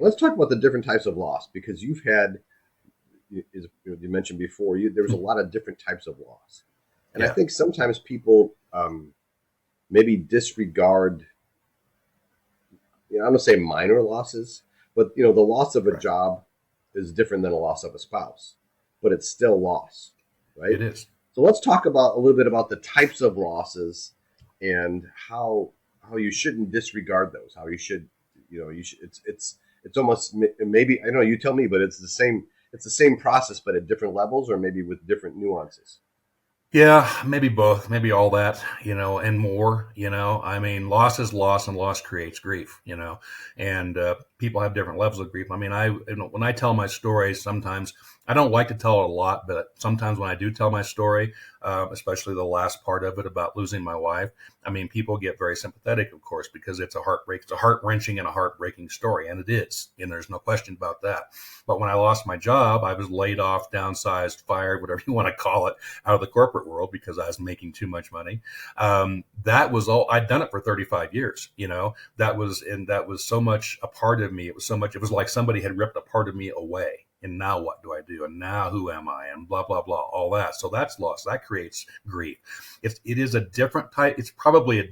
let's talk about the different types of loss, because you've had, as you mentioned before, there was a lot of different types of loss, and I Yeah, think sometimes people maybe disregard. I'm gonna say minor losses, but the loss of a correct. job is different than a loss of a spouse, but it's still loss, right? It is. So let's talk about a little bit about the types of losses and how you shouldn't disregard those. How you should, you should. It's almost maybe I know you tell me, but it's the same. It's the same process, but at different levels, or maybe with different nuances. Yeah, maybe both, maybe all that, and more, I mean, loss is loss and loss creates grief, and people have different levels of grief. I mean, when I tell my story, sometimes I don't like to tell it a lot, but sometimes when I do tell my story, especially the last part of it about losing my wife, I mean, people get very sympathetic, of course, because it's a heart wrenching and a heartbreaking story. And it is, and there's no question about that. But when I lost my job, I was laid off, downsized, fired, whatever you want to call it, out of the corporate world because I was making too much money. That was all. I'd done it for 35 years. That was so much a part of me. It was so much. It was like somebody had ripped a part of me away. And now what do I do? And now who am I? And blah blah blah. All that. So that's loss. That creates grief. It is a different type. It's probably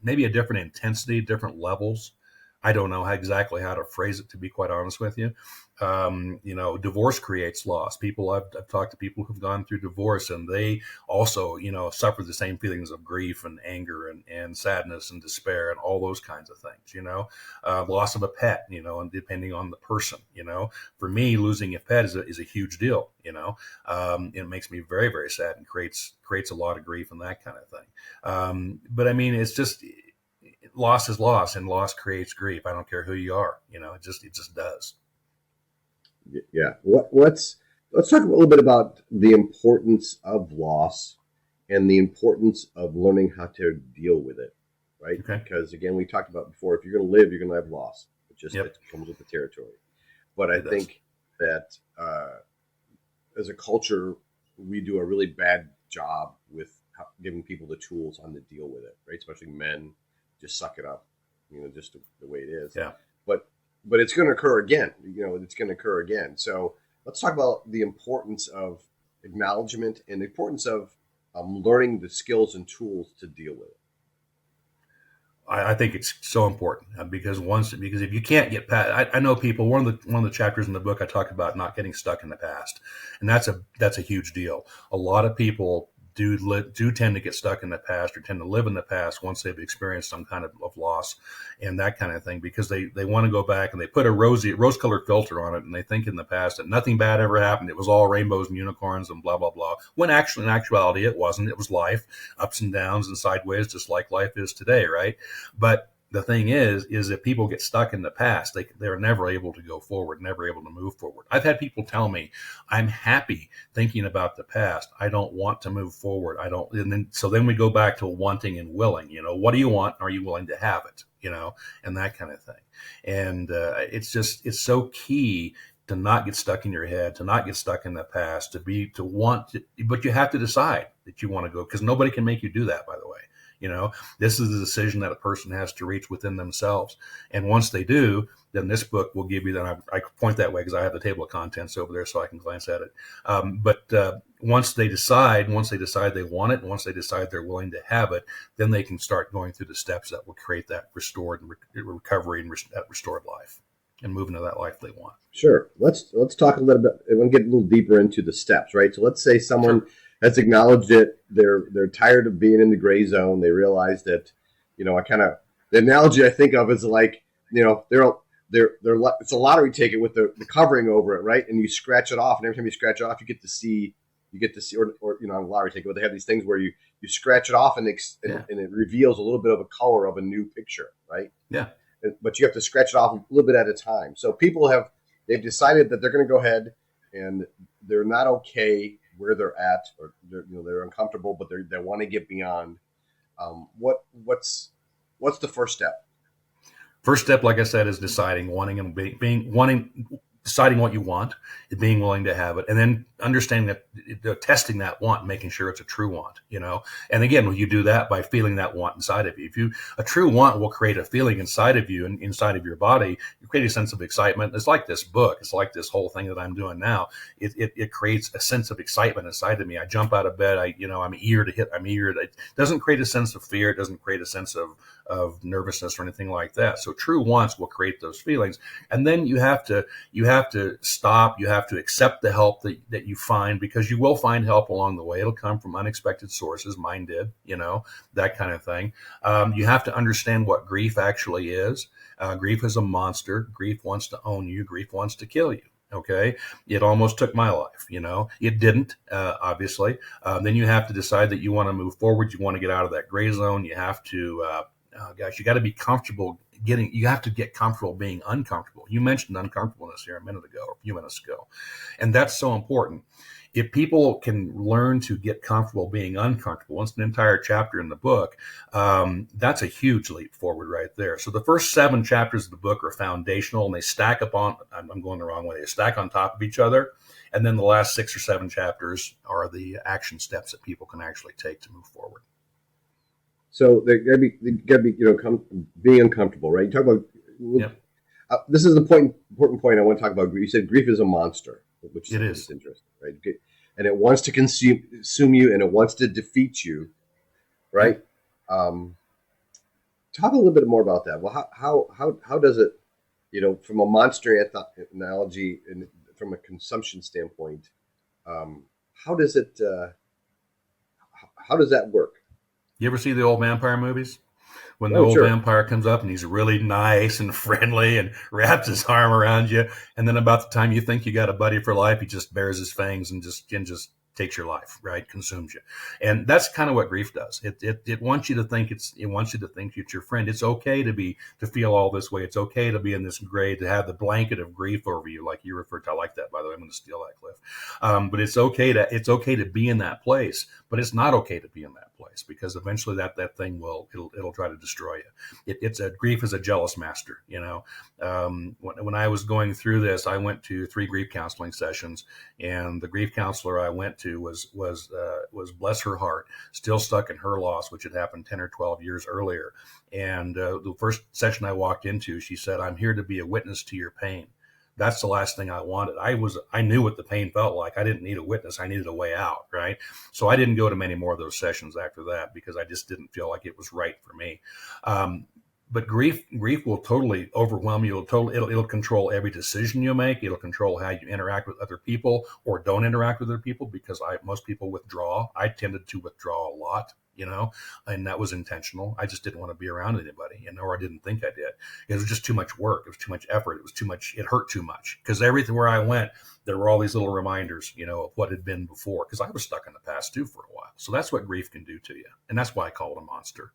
maybe a different intensity, different levels. I don't know exactly how to phrase it, to be quite honest with you. Divorce creates loss. I've talked to people who've gone through divorce, and they also, suffer the same feelings of grief and anger and sadness and despair and all those kinds of things. Loss of a pet, and depending on the person, for me, losing a pet is a huge deal. It makes me very, very sad and creates a lot of grief and that kind of thing. But I mean, it's just loss is loss, and loss creates grief. I don't care who you are. It just does. Yeah. Let's talk a little bit about the importance of loss and the importance of learning how to deal with it, right? Okay. Because again, we talked about before, if you're going to live, you're going to have loss. Yep. It comes with the territory. But I It does. think that as a culture, we do a really bad job with giving people the tools on to deal with it, right? Especially men, just suck it up, just the way it is. Yeah. But it's going to occur again. It's going to occur again. So let's talk about the importance of acknowledgement and the importance of learning the skills and tools to deal with it. I think it's so important because if you can't get past, I know people. One of the chapters in the book I talk about not getting stuck in the past, and that's a huge deal. A lot of people do tend to get stuck in the past or tend to live in the past once they've experienced some kind of loss and that kind of thing, because they want to go back and they put a rose colored filter on it, and they think in the past that nothing bad ever happened. It was all rainbows and unicorns and blah blah blah, when actually in actuality it wasn't. It was life, ups and downs and sideways, just like life is today, right? But the thing is that people get stuck in the past. They're never able to go forward, never able to move forward. I've had people tell me, I'm happy thinking about the past. I don't want to move forward. I don't. So then we go back to wanting and willing, what do you want? Are you willing to have it? And that kind of thing. And it's so key to not get stuck in your head, to not get stuck in the past, but you have to decide that you want to go, because nobody can make you do that, by the way. This is a decision that a person has to reach within themselves. And once they do, then this book will give you that. I point that way because I have the table of contents over there so I can glance at it. But once they decide they want it, and once they decide they're willing to have it, then they can start going through the steps that will create that restored recovery and that restored life, and move into that life they want. Sure. Let's talk a little bit. I want to get a little deeper into the steps, right? So let's say someone has acknowledged it. They're tired of being in the gray zone. They realize that, the analogy I think of is like, it's a lottery ticket with the covering over it, right? And you scratch it off, and every time you scratch it off, you get to see, or a lottery ticket. But they have these things where you scratch it off, and it reveals a little bit of a color of a new picture, right? Yeah. But you have to scratch it off a little bit at a time. So they've decided that they're going to go ahead, and they're not okay where they're at, or they're uncomfortable, but they want to get beyond. What's the first step? First step, like I said, is deciding, wanting deciding what you want, being willing to have it, and then understanding that, testing that want, making sure it's a true want, And again, you do that by feeling that want inside of you. A true want will create a feeling inside of you and inside of your body. You create a sense of excitement. It's like this book. It's like this whole thing that I'm doing now. It creates a sense of excitement inside of me. I jump out of bed. I'm eager to hit. I'm eager to. It doesn't create a sense of fear. It doesn't create a sense of nervousness or anything like that. So true wants will create those feelings, and then you have to stop. You have to accept the help that you find, because you will find help along the way. It'll come from unexpected sources. Mine did, that kind of thing. You have to understand what grief actually is. Grief is a monster. Grief wants to own you. Grief wants to kill you. Okay. It almost took my life, it didn't, obviously. Then you have to decide that you want to move forward. You want to get out of that gray zone. You have to, you got to be comfortable you have to get comfortable being uncomfortable. You mentioned uncomfortableness here a minute ago, or a few minutes ago. And that's so important. If people can learn to get comfortable being uncomfortable, it's an entire chapter in the book, that's a huge leap forward right there. So the first 7 chapters of the book are foundational, and they stack upon, I'm going the wrong way, they stack on top of each other. And then the last 6 or 7 chapters are the action steps that people can actually take to move forward. So they gotta be being uncomfortable, right? You talk about, yep. This is the important point I want to talk about. You said grief is a monster, which is interesting, right? And it wants to consume you, and it wants to defeat you, right? Talk a little bit more about that. Well, how does it, from a monster analogy and from a consumption standpoint, how does that work? You ever see the old vampire movies? When the old vampire comes up and he's really nice and friendly and wraps his arm around you, and then about the time you think you got a buddy for life, he just bares his fangs and just takes your life, right? Consumes you. And that's kind of what grief does. It wants you to think it's your friend. It's okay to feel all this way. It's okay to be in this gray, to have the blanket of grief over you, like you referred to. I like that, by the way. I'm going to steal that, Cliff. But it's okay to be in that place, but it's not okay to be in that place, because eventually that thing it'll try to destroy you. Grief is a jealous master. When I was going through this, I went to 3 grief counseling sessions, and the grief counselor I went to was bless her heart, still stuck in her loss, which had happened 10 or 12 years earlier. And the first session I walked into, she said, "I'm here to be a witness to your pain." That's the last thing I wanted. I knew what the pain felt like. I didn't need a witness. I needed a way out, right? So I didn't go to many more of those sessions after that, because I just didn't feel like it was right for me. But grief will totally overwhelm you. It'll control every decision you make. It'll control how you interact with other people or don't interact with other people, because most people withdraw. I tended to withdraw a lot, and that was intentional. I just didn't want to be around anybody, or I didn't think I did. It was just too much work. It was too much effort. It was too much. It hurt too much, because everywhere I went, there were all these little reminders, of what had been before, because I was stuck in the past too for a while. So that's what grief can do to you. And that's why I call it a monster.